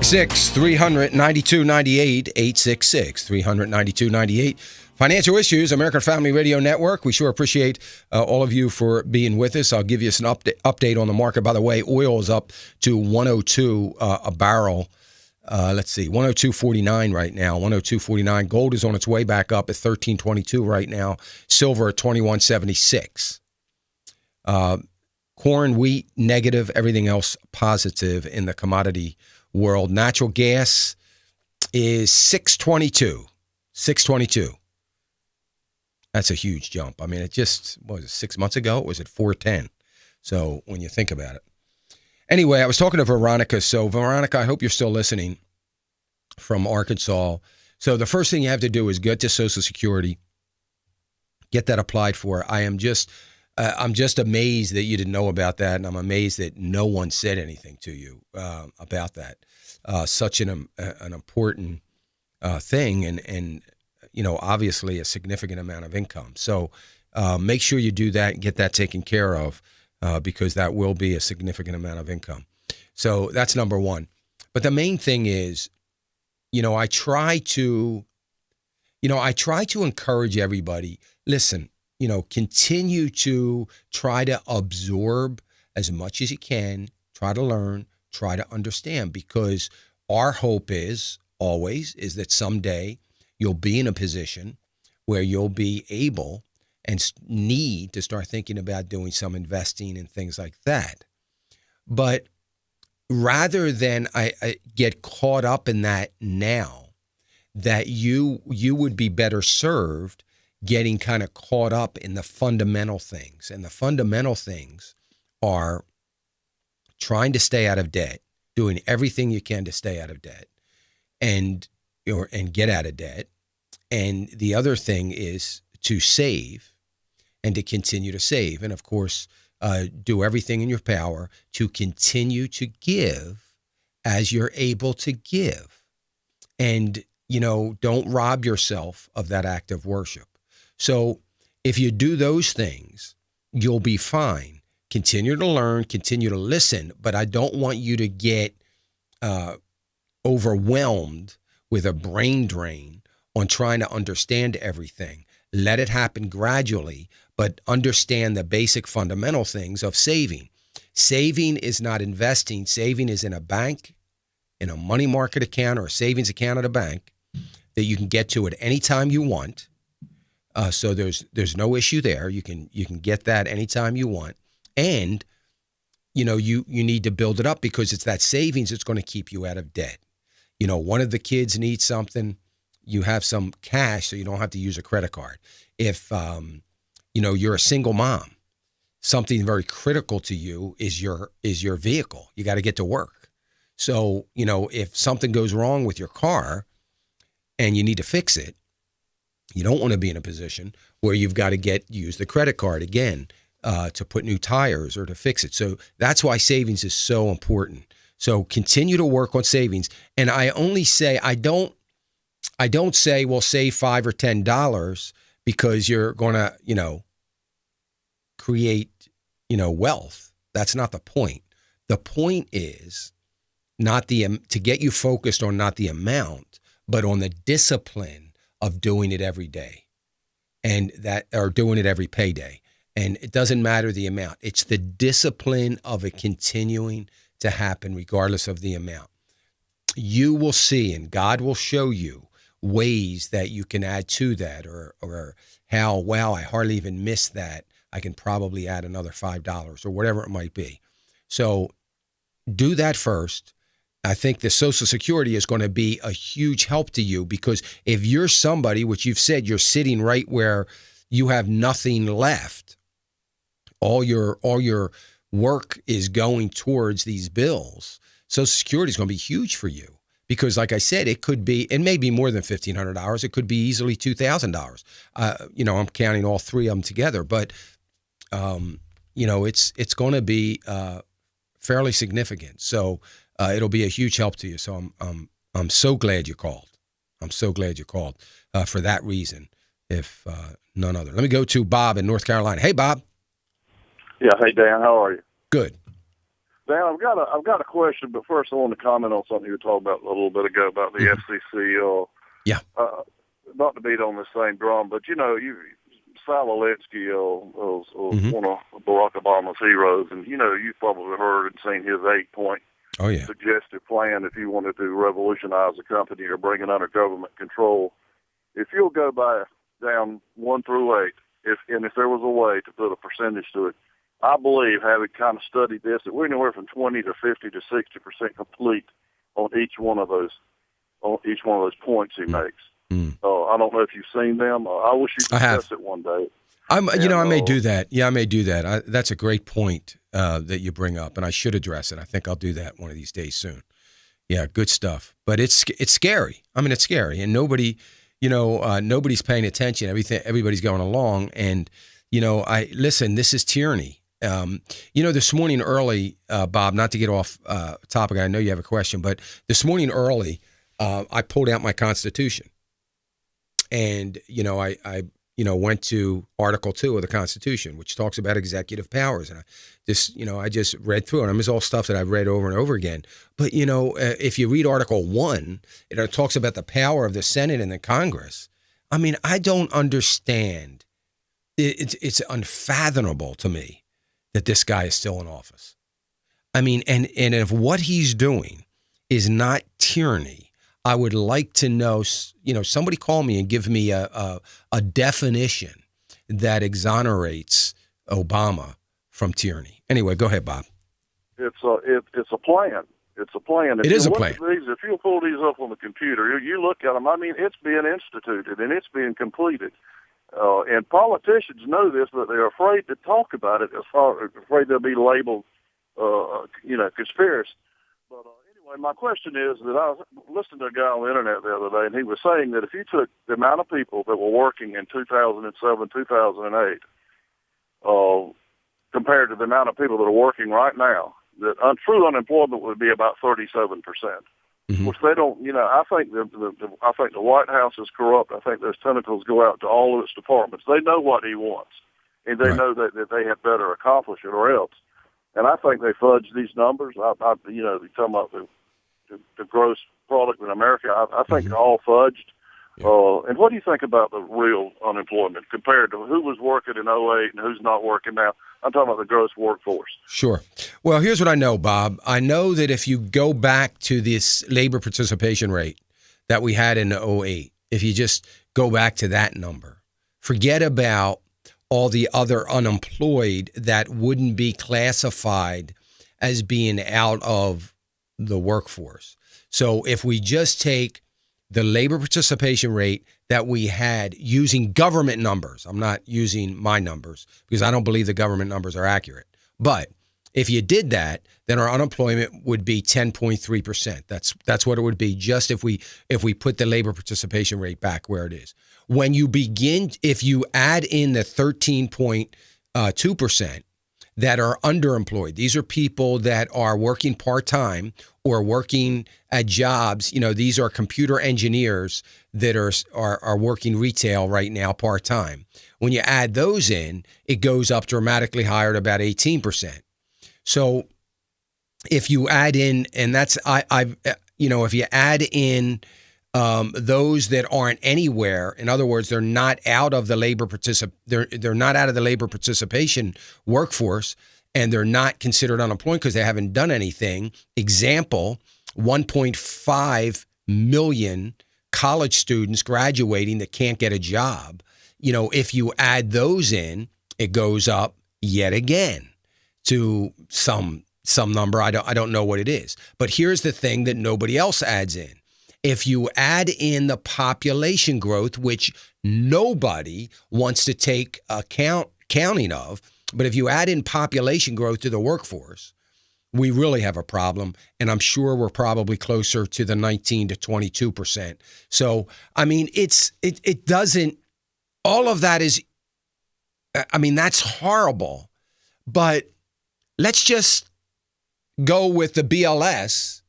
866-300-9298, 866-300-9298. Financial Issues, American Family Radio Network. We sure appreciate all of you for being with us. I'll give you an update on the market. By the way, oil is up to 102 a barrel. Let's see, 102.49 right now, 102.49. Gold is on its way back up at 13.22 right now. Silver at 21.76. Corn, wheat, negative. Everything else positive in the commodity world. Natural gas is 622. 622. That's a huge jump. I mean, it just, what was it, 6 months ago? It was at 410. So when you think about it. Anyway, I was talking to Veronica. So Veronica, I hope you're still listening, from Arkansas. So the first thing you have to do is get to Social Security, get that applied for. I'm just amazed that you didn't know about that, and I'm amazed that no one said anything to you about that. Such an important thing, and you know, obviously a significant amount of income. So make sure you do that and get that taken care of, because that will be a significant amount of income. So that's number one. But the main thing is, you know, I try to encourage everybody. Listen, you know, continue to try to absorb as much as you can, try to learn, try to understand, because our hope is always that someday you'll be in a position where you'll be able and need to start thinking about doing some investing and things like that. But rather than I get caught up in that now, that you would be better served getting kind of caught up in the fundamental things. And the fundamental things are trying to stay out of debt, doing everything you can to stay out of debt and get out of debt. And the other thing is to save and to continue to save. And of course, do everything in your power to continue to give as you're able to give. And, you know, don't rob yourself of that act of worship. So if you do those things, you'll be fine. Continue to learn, continue to listen, but I don't want you to get overwhelmed with a brain drain on trying to understand everything. Let it happen gradually, but understand the basic fundamental things of saving. Saving is not investing. Saving is in a bank, in a money market account or a savings account at a bank that you can get to at any time you want. So there's no issue there. You can get that anytime you want. And, you know, you need to build it up because it's that savings that's going to keep you out of debt. You know, one of the kids needs something, you have some cash so you don't have to use a credit card. If, you know, you're a single mom, something very critical to you is your vehicle. You got to get to work. So, you know, if something goes wrong with your car and you need to fix it, you don't want to be in a position where you've got to use the credit card again to put new tires or to fix it. So that's why savings is so important. So continue to work on savings. And I only say, I don't say, well, save $5 or $10 because you're going to, you know, create, you know, wealth. That's not the point. The point is not to get you focused on not the amount, but on the discipline of doing it every day or doing it every payday. And it doesn't matter the amount. It's the discipline of it continuing to happen regardless of the amount. You will see, and God will show you ways that you can add to that or how, wow, I hardly even missed that. I can probably add another $5 or whatever it might be. So do that first. I think the Social Security is going to be a huge help to you because if you're somebody, which you've said you're sitting right where you have nothing left, all your work is going towards these bills, Social Security is going to be huge for you because, like I said, it may be more than $1,500. It could be easily $2,000. You know, I'm counting all three of them together, but you know, it's going to be fairly significant. So it'll be a huge help to you. So I'm so glad you called. I'm so glad you called for that reason, if none other. Let me go to Bob in North Carolina. Hey, Bob. Yeah. Hey, Dan. How are you? Good. Dan, I've got a question, but first I want to comment on something you were talking about a little bit ago about the FCC. Yeah. Not to beat on the same drum, but Sal Alinsky was one of Barack Obama's heroes, and you've probably heard and seen his 8-point suggested plan if you wanted to revolutionize the company or bring it under government control. If you'll go down 1 through 8, if there was a way to put a percentage to it, I believe, having kind of studied this, that we're anywhere from 20 to 50 to 60% complete on each one of those points he makes. I don't know if you've seen them. I wish you'd discuss it one day. I may do that. Yeah, I may do that. That's a great point that you bring up, and I should address it. I think I'll do that one of these days soon. Yeah, good stuff. But it's scary. I mean, it's scary, and nobody's paying attention. Everybody's going along, and listen. This is tyranny. This morning early, Bob. Not to get off topic. I know you have a question, but this morning early, I pulled out my Constitution, and I went to Article 2 of the Constitution, which talks about executive powers. And I just read through it. I mean, it's all stuff that I've read over and over again. But, if you read Article 1, it talks about the power of the Senate and the Congress. I mean, I don't understand. It's unfathomable to me that this guy is still in office. I mean, and if what he's doing is not tyranny, I would like to know, somebody call me and give me a definition that exonerates Obama from tyranny. Anyway, go ahead, Bob. It's a plan. It's a plan. It is a plan. If you pull these up on the computer, you look at them. I mean, it's being instituted and it's being completed. And politicians know this, but they're afraid to talk about it. Afraid they'll be labeled, conspiracy. But anyway, my question is that I was listening to a guy on the internet the other day, and he was saying that if you took the amount of people that were working in 2007, 2008, compared to the amount of people that are working right now, that true unemployment would be about 37%. Which they don't, I think the White House is corrupt. I think those tentacles go out to all of its departments. They know what he wants, and they know that they had better accomplish it or else. And I think they fudge these numbers. They're talking about the gross product in America. I think they're all fudged. And what do you think about the real unemployment compared to who was working in '08 and who's not working now? I'm talking about the gross workforce. Sure. Well, here's what I know, Bob. I know that if you go back to this labor participation rate that we had in '08, if you just go back to that number, forget about all the other unemployed that wouldn't be classified as being out of the workforce. So if we just take the labor participation rate that we had using government numbers, I'm not using my numbers because I don't believe the government numbers are accurate. But if you did that, then our unemployment would be 10.3%. That's what it would be just if we put the labor participation rate back where it is. When you begin, if you add in the 13.2% that are underemployed, these are people that are working part-time or working at jobs. These are computer engineers that are working retail right now part-time. When you add those in, it goes up dramatically higher to about 18%. So if you add in, and that's, if you add in those that aren't anywhere, in other words, they're not out of the they're not out of the labor participation workforce, and they're not considered unemployed because they haven't done anything. Example, 1.5 million college students graduating that can't get a job. If you add those in, it goes up yet again to some number. I don't know what it is. But here's the thing that nobody else adds in. If you add in the population growth, which nobody wants to take counting of, but if you add in population growth to the workforce, we really have a problem. And I'm sure we're probably closer to the 19 to 22%. So, I mean, it doesn't, all of that is, that's horrible. But let's just go with the BLS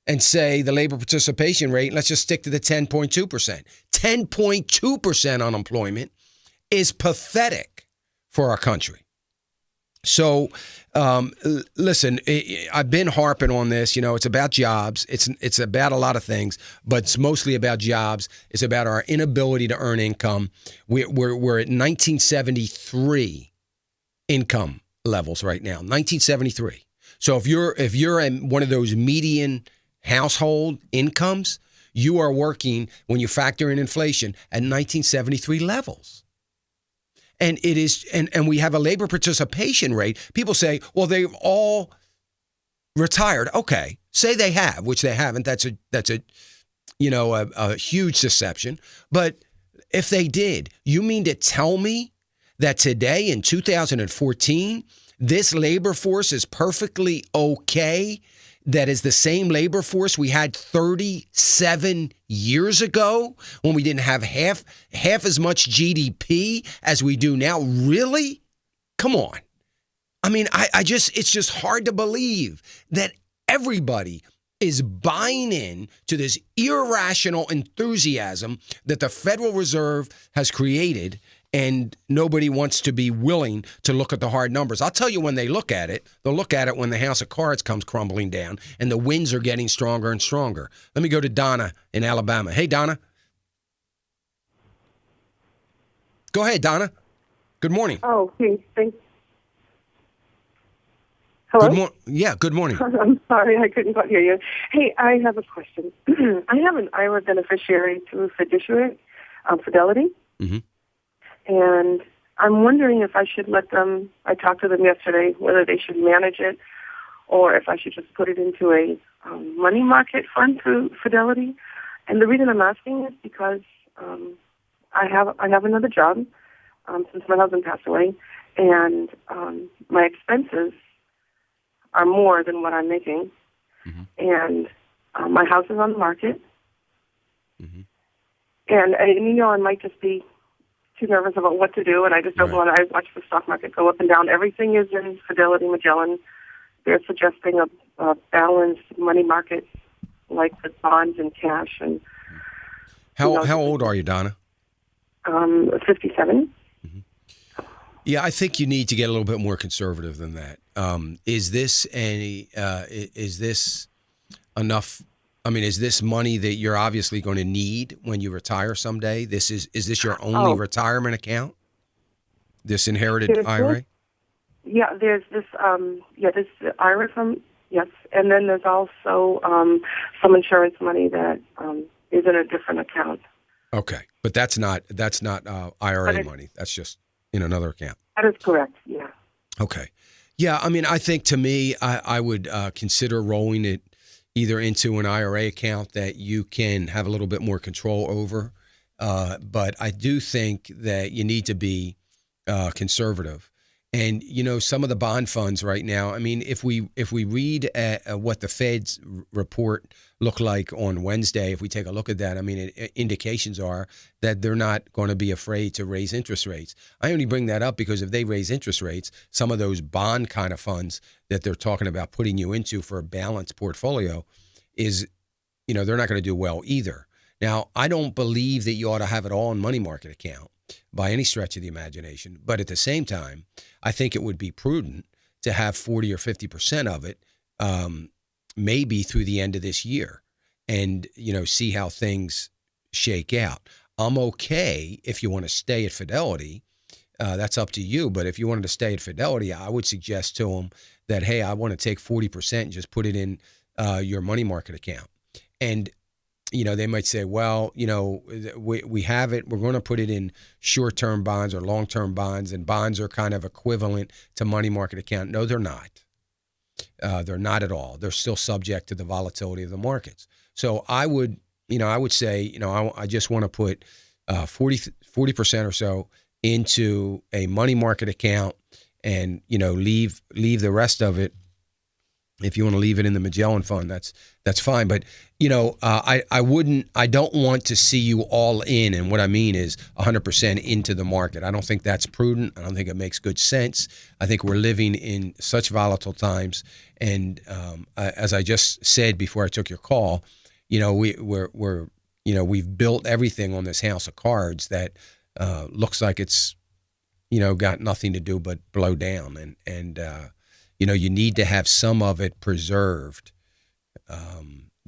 and say the labor participation rate, let's just stick to the 10.2%. 10.2% unemployment is pathetic for our country. So, listen, I've been harping on this. It's about jobs. It's about a lot of things, but it's mostly about jobs. It's about our inability to earn income. We're at 1973 income levels right now. 1973. So if you're in one of those median household incomes, you are working, when you factor in inflation, at 1973 levels. And it is, and we have a labor participation rate. People say, well, they've all retired. Okay, say they have, which they haven't. That's a huge deception. But if they did, you mean to tell me that today in 2014, this labor force is perfectly okay? That is the same labor force we had 37 years ago when we didn't have half as much GDP as we do now. Really? Come on. I mean, it's just hard to believe that everybody is buying in to this irrational enthusiasm that the Federal Reserve has created, and nobody wants to be willing to look at the hard numbers. I'll tell you when they look at it. They'll look at it when the house of cards comes crumbling down and the winds are getting stronger and stronger. Let me go to Donna in Alabama. Hey, Donna. Go ahead, Donna. Good morning. Oh, okay. Thanks. Hello? Good morning. I'm sorry, I couldn't quite hear you. Hey, I have a question. I have an IRA beneficiary through Fiduciary, Fidelity. Mm-hmm. And I'm wondering if I should let them, I talked to them yesterday, whether they should manage it or if I should just put it into a money market fund through Fidelity. And the reason I'm asking is because I have another job since my husband passed away, and my expenses are more than what I'm making. Mm-hmm. And my house is on the market. Mm-hmm. And I might just be too nervous about what to do, and I just don't want to. I watch the stock market go up and down. Everything is in Fidelity Magellan. They're suggesting a balanced money market, like with bonds and cash. And how old are you, Donna? 57. Mm-hmm. Yeah, I think you need to get a little bit more conservative than that. Is this enough? I mean, is this money that you're obviously going to need when you retire someday? Is this your only retirement account? This inherited IRA? There's this this IRA yes, and then there's also some insurance money that is in a different account. Okay, but that's not IRA money. That's just in another account. That is correct. Yeah. Okay. Yeah, I mean, I think to me, I would consider rolling it either into an IRA account that you can have a little bit more control over. But I do think that you need to be conservative. And, some of the bond funds right now, I mean, if we read what the Fed's report looked like on Wednesday, if we take a look at that, I mean, indications are that they're not going to be afraid to raise interest rates. I only bring that up because if they raise interest rates, some of those bond kind of funds that they're talking about putting you into for a balanced portfolio is, they're not going to do well either. Now, I don't believe that you ought to have it all in money market account by any stretch of the imagination. But at the same time, I think it would be prudent to have 40 or 50% of it maybe through the end of this year and, see how things shake out. I'm okay if you want to stay at Fidelity. That's up to you. But if you wanted to stay at Fidelity, I would suggest to them that, hey, I want to take 40% and just put it in your money market account. And they might say, well, we have it. We're going to put it in short-term bonds or long-term bonds, and bonds are kind of equivalent to money market account. No, they're not. They're not at all. They're still subject to the volatility of the markets. So I would say, I just want to put 40% or so into a money market account and, leave the rest of it. If you want to leave it in the Magellan Fund, that's fine. But, I don't want to see you all in. And what I mean is 100% into the market. I don't think that's prudent. I don't think it makes good sense. I think we're living in such volatile times. And as I just said before I took your call, we've built everything on this house of cards that looks like it's, got nothing to do but blow down. And you need to have some of it preserved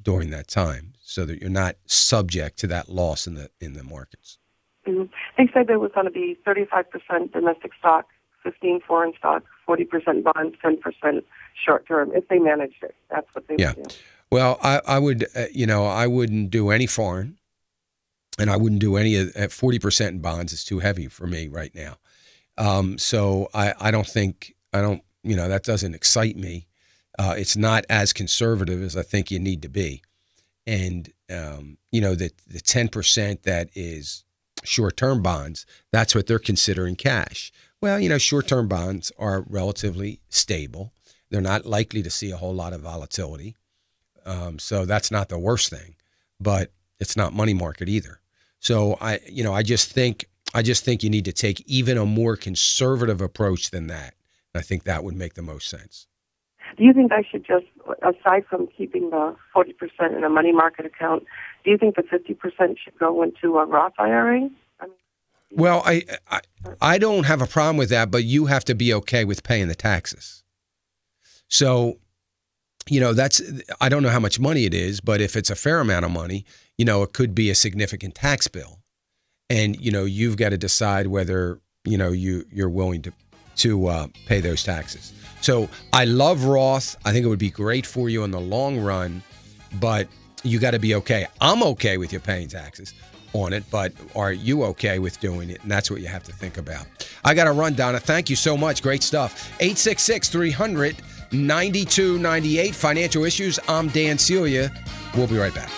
during that time so that you're not subject to that loss in the markets. Mm-hmm. They said there was going to be 35% domestic stock, 15 foreign stock, 40% bonds, 10% short term if they managed it. That's what they would do. Well, I would, I wouldn't do any foreign, and I wouldn't do any at 40% in bonds. Is too heavy for me right now. So I don't think, that doesn't excite me. It's not as conservative as I think you need to be. And, the 10% that is short-term bonds, that's what they're considering cash. Well, short-term bonds are relatively stable. They're not likely to see a whole lot of volatility. So that's not the worst thing, but it's not money market either. So I just think you need to take even a more conservative approach than that. And I think that would make the most sense. Do you think I should just, aside from keeping the 40% in a money market account, do you think the 50% should go into a Roth IRA? Well, I don't have a problem with that, but you have to be okay with paying the taxes. So, I don't know how much money it is, but if it's a fair amount of money, it could be a significant tax bill. And, you've got to decide whether, you're willing to pay those taxes. So I love Roth. I think it would be great for you in the long run, but you got to be okay. I'm okay with you paying taxes on it, but are you okay with doing it? And that's what you have to think about. I got to run, Donna. Thank you so much. Great stuff. 866-300-9298. Financial Issues. I'm Dan Celia. We'll be right back.